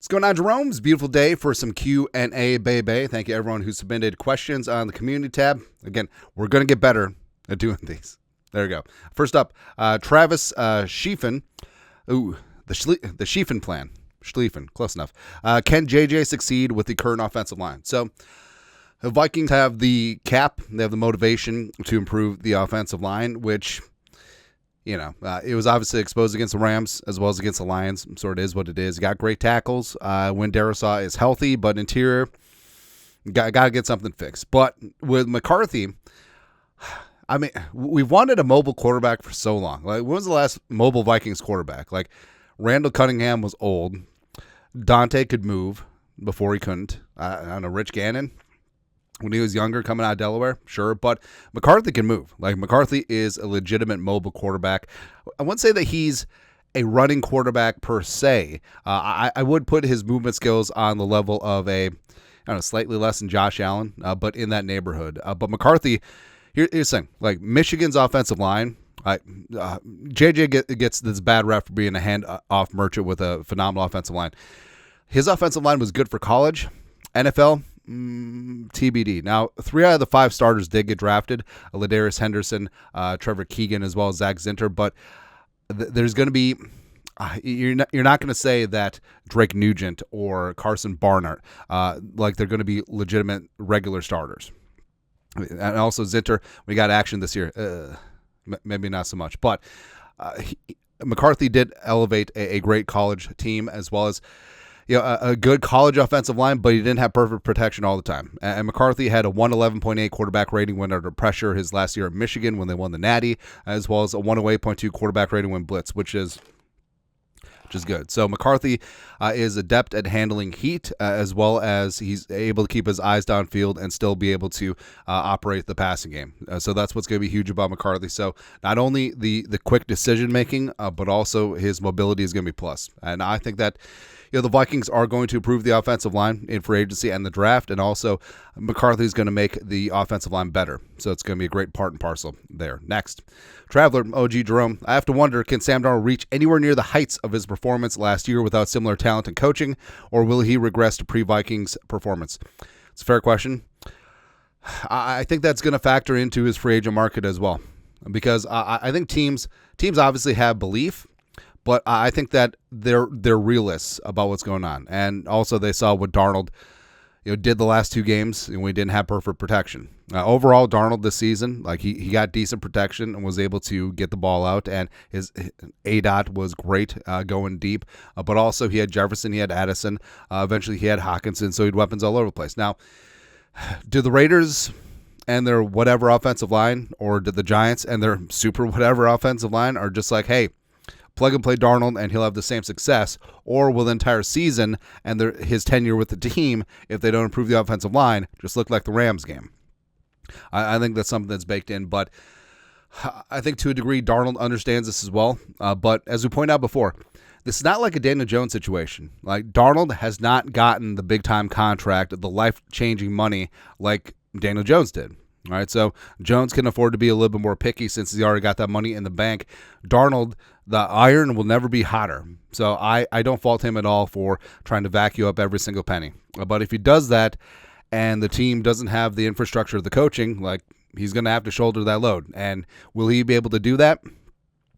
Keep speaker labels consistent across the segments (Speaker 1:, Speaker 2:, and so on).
Speaker 1: going on, Jeromes? Beautiful day for some Q&A, baby. Thank you, everyone who submitted questions on the community tab. Again, we're going to get better at doing these. There we go. First up, Travis Schlieffen. Ooh, the Schlieffen plan. Schlieffen, close enough. Can JJ succeed with the current offensive line? So the Vikings have the cap. They have the motivation to improve the offensive line, which, it was obviously exposed against the Rams as well as against the Lions. So it is what it is. You got great tackles. When Darnold is healthy, but interior, got to get something fixed. But with McCarthy, I mean, we've wanted a mobile quarterback for so long. Like, when was the last mobile Vikings quarterback? Like, Randall Cunningham was old. Dante could move before he couldn't. I don't know, Rich Gannon, when he was younger, coming out of Delaware, sure. But McCarthy can move. Like, McCarthy is a legitimate mobile quarterback. I wouldn't say that he's a running quarterback per se. I would put his movement skills on the level of slightly less than Josh Allen, but in that neighborhood. But McCarthy, here's the thing. Like, Michigan's offensive line, JJ gets this bad rep for being a hand-off merchant with a phenomenal offensive line. His offensive line was good for college. NFL, TBD. Now, 3 out of the 5 starters did get drafted. Ladarius Henderson, Trevor Keegan, as well as Zach Zinter. But there's going to be you're not going to say that Drake Nugent or Carson Barnhart like they're going to be legitimate regular starters. And also Zinter, we got action this year. Maybe not so much. But McCarthy did elevate a great college team as well as a good college offensive line, but he didn't have perfect protection all the time. And McCarthy had a 111.8 quarterback rating when under pressure his last year at Michigan when they won the Natty, as well as a 108.2 quarterback rating when blitz, which is good. So McCarthy is adept at handling heat, as well as he's able to keep his eyes downfield and still be able to operate the passing game. So that's what's going to be huge about McCarthy. So not only the quick decision making, but also his mobility is going to be plus. And I think that the Vikings are going to improve the offensive line in free agency and the draft, and also McCarthy is going to make the offensive line better. So it's going to be a great part and parcel there. Next, Traveler, OG Jerome. I have to wonder, can Sam Darnold reach anywhere near the heights of his performance last year without similar talent and coaching, or will he regress to pre-Vikings performance? It's a fair question. I think that's going to factor into his free agent market as well, because I think teams obviously have belief, but I think that they're realists about what's going on. And also they saw what Darnold did the last 2 games, and we didn't have perfect protection. Overall, Darnold this season, like he got decent protection and was able to get the ball out, and his ADOT was great going deep. But also he had Jefferson, he had Addison, eventually he had Hockenson, so he had weapons all over the place. Now, do the Raiders and their whatever offensive line, or did the Giants and their super whatever offensive line are just like, hey, plug and play Darnold and he'll have the same success, or will the entire season and his tenure with the team, if they don't improve the offensive line, just look like the Rams game? I think that's something that's baked in, but I think to a degree Darnold understands this as well. But as we pointed out before, this is not like a Daniel Jones situation. Like, Darnold has not gotten the big-time contract, the life-changing money like Daniel Jones did. All right, so Jones can afford to be a little bit more picky since he's already got that money in the bank. Darnold, the iron will never be hotter. So I don't fault him at all for trying to vacuum up every single penny. But if he does that and the team doesn't have the infrastructure of the coaching, like, he's going to have to shoulder that load. And will he be able to do that?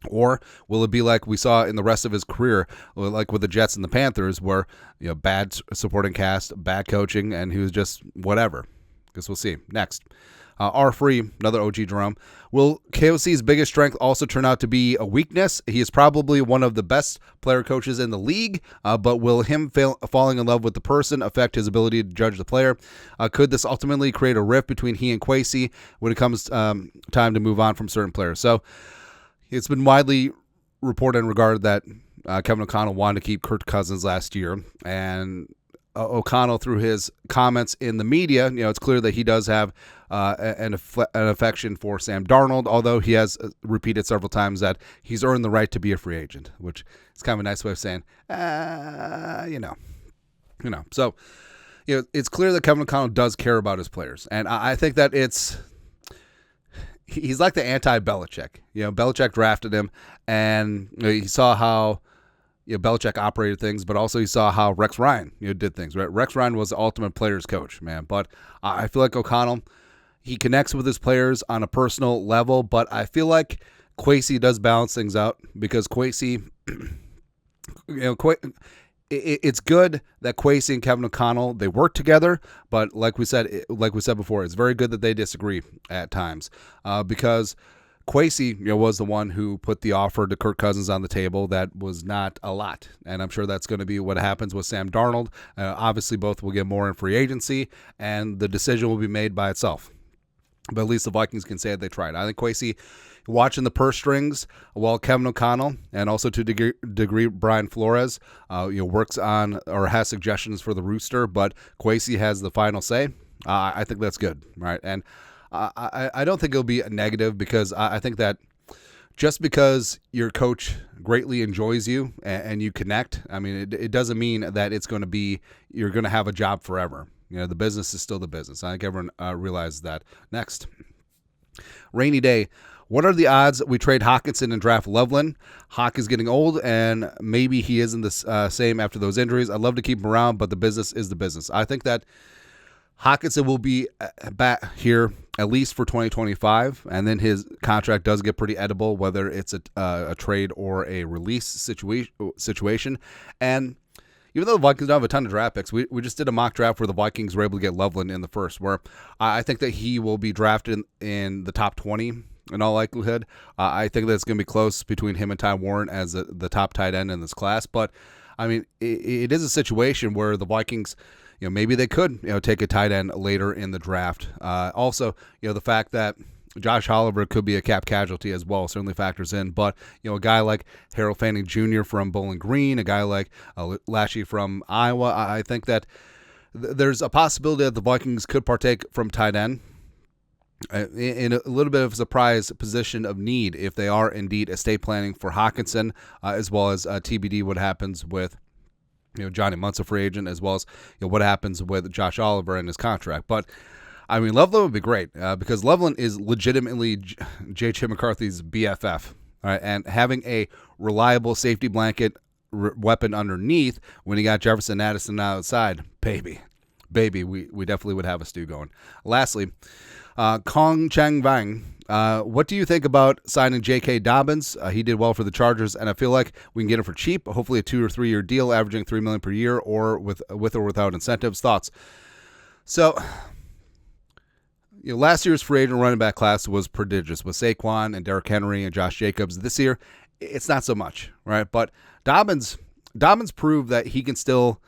Speaker 1: Or will it be like we saw in the rest of his career, like with the Jets and the Panthers, where bad supporting cast, bad coaching, and he was just whatever? Guess we'll see. Next. R-Free, another OG Jerome. Will KOC's biggest strength also turn out to be a weakness? He is probably one of the best player coaches in the league, but will him falling in love with the person affect his ability to judge the player? Could this ultimately create a rift between he and Kwesi when it comes time to move on from certain players? So it's been widely reported and regarded that Kevin O'Connell wanted to keep Kirk Cousins last year, and O'Connell, through his comments in the media, it's clear that he does have an affection for Sam Darnold, although he has repeated several times that he's earned the right to be a free agent, which is kind of a nice way of saying, So, it's clear that Kevin O'Connell does care about his players, and I think that he's like the anti-Belichick. Belichick drafted him, and he saw how Belichick operated things, but also you saw how Rex Ryan, did things. Right? Rex Ryan was the ultimate players coach, man. But I feel like O'Connell, he connects with his players on a personal level, but I feel like Kwesi does balance things out because Kwesi, it's good that Kwesi and Kevin O'Connell, they work together, but like we said before, it's very good that they disagree at times because Kwesi, was the one who put the offer to Kirk Cousins on the table. That was not a lot, and I'm sure that's going to be what happens with Sam Darnold. Obviously, both will get more in free agency, and the decision will be made by itself. But at least the Vikings can say that they tried. I think Kwesi, watching the purse strings, while Kevin O'Connell and also to a degree Brian Flores, works on or has suggestions for the rooster, but Kwesi has the final say. I think that's good, right? And I don't think it'll be a negative because I think that just because your coach greatly enjoys you and you connect, I mean, it doesn't mean that it's going to be you're going to have a job forever. The business is still the business. I think everyone realizes that. Next, rainy day. What are the odds we trade Hockenson and draft Loveland? Hawk is getting old, and maybe he isn't the same after those injuries. I'd love to keep him around, but the business is the business. I think that Hockenson will be back here at least for 2025, and then his contract does get pretty edible, whether it's a trade or a release situation. And even though the Vikings don't have a ton of draft picks, we just did a mock draft where the Vikings were able to get Loveland in the first, where I think that he will be drafted in the top 20 in all likelihood. I think that it's going to be close between him and Ty Warren as the top tight end in this class. But, I mean, it is a situation where the Vikings – maybe they could, take a tight end later in the draft. Also, the fact that Josh Oliver could be a cap casualty as well certainly factors in. But, a guy like Harold Fanning Jr. from Bowling Green, a guy like Lashley from Iowa, I think that there's a possibility that the Vikings could partake from tight end in a little bit of a surprise position of need if they are indeed estate planning for Hockenson, as well as TBD what happens with Johnny Munt's a free agent, as well as what happens with Josh Oliver and his contract. But I mean, Loveland would be great because Loveland is legitimately JJ McCarthy's BFF, right? And having a reliable safety blanket weapon underneath when you got Jefferson Addison outside, baby, we definitely would have a stew going. Lastly, Kong Chang Vang. What do you think about signing JK Dobbins? He did well for the Chargers, and I feel like we can get him for cheap, hopefully a 2 or 3 year deal averaging $3 million per year or with or without incentives. Thoughts? So, last year's free agent running back class was prodigious with Saquon and Derrick Henry and Josh Jacobs. This year, it's not so much, right? But Dobbins proved that he can still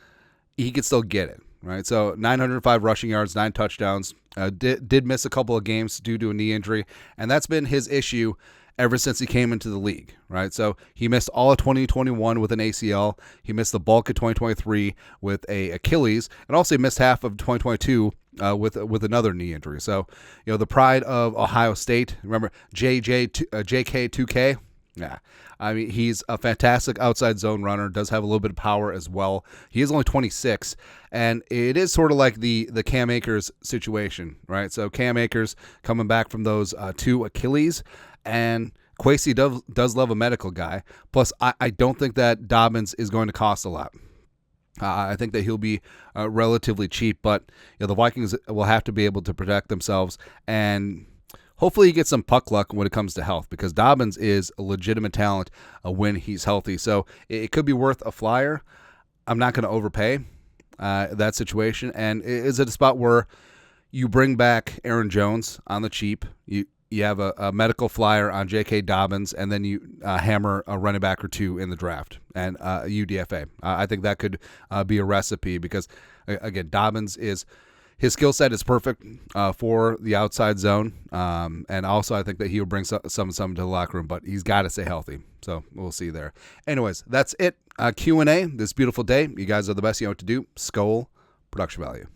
Speaker 1: get it. Right, so 905 rushing yards, 9 touchdowns. Did miss a couple of games due to a knee injury, and that's been his issue ever since he came into the league. Right, so he missed all of 2021 with an ACL. He missed the bulk of 2023 with a Achilles, and also he missed half of 2022 with another knee injury. So the pride of Ohio State. Remember JK2K. Yeah, I mean, he's a fantastic outside zone runner, does have a little bit of power as well. He is only 26, and it is sort of like the Cam Akers situation, right? So Cam Akers coming back from those 2 Achilles, and Kwesi does love a medical guy. Plus, I don't think that Dobbins is going to cost a lot. I think that he'll be relatively cheap, but the Vikings will have to be able to protect themselves, and hopefully he gets some puck luck when it comes to health because Dobbins is a legitimate talent when he's healthy. So it could be worth a flyer. I'm not going to overpay that situation. And is it a spot where you bring back Aaron Jones on the cheap? You have a medical flyer on JK Dobbins, and then you hammer a running back or 2 in the draft and UDFA. I think that could be a recipe because, again, Dobbins is – his skill set is perfect for the outside zone, and also I think that he will bring some to the locker room, but he's got to stay healthy, so we'll see there. Anyways, that's it. Q&A this beautiful day. You guys are the best. You know what to do. Skol, production value.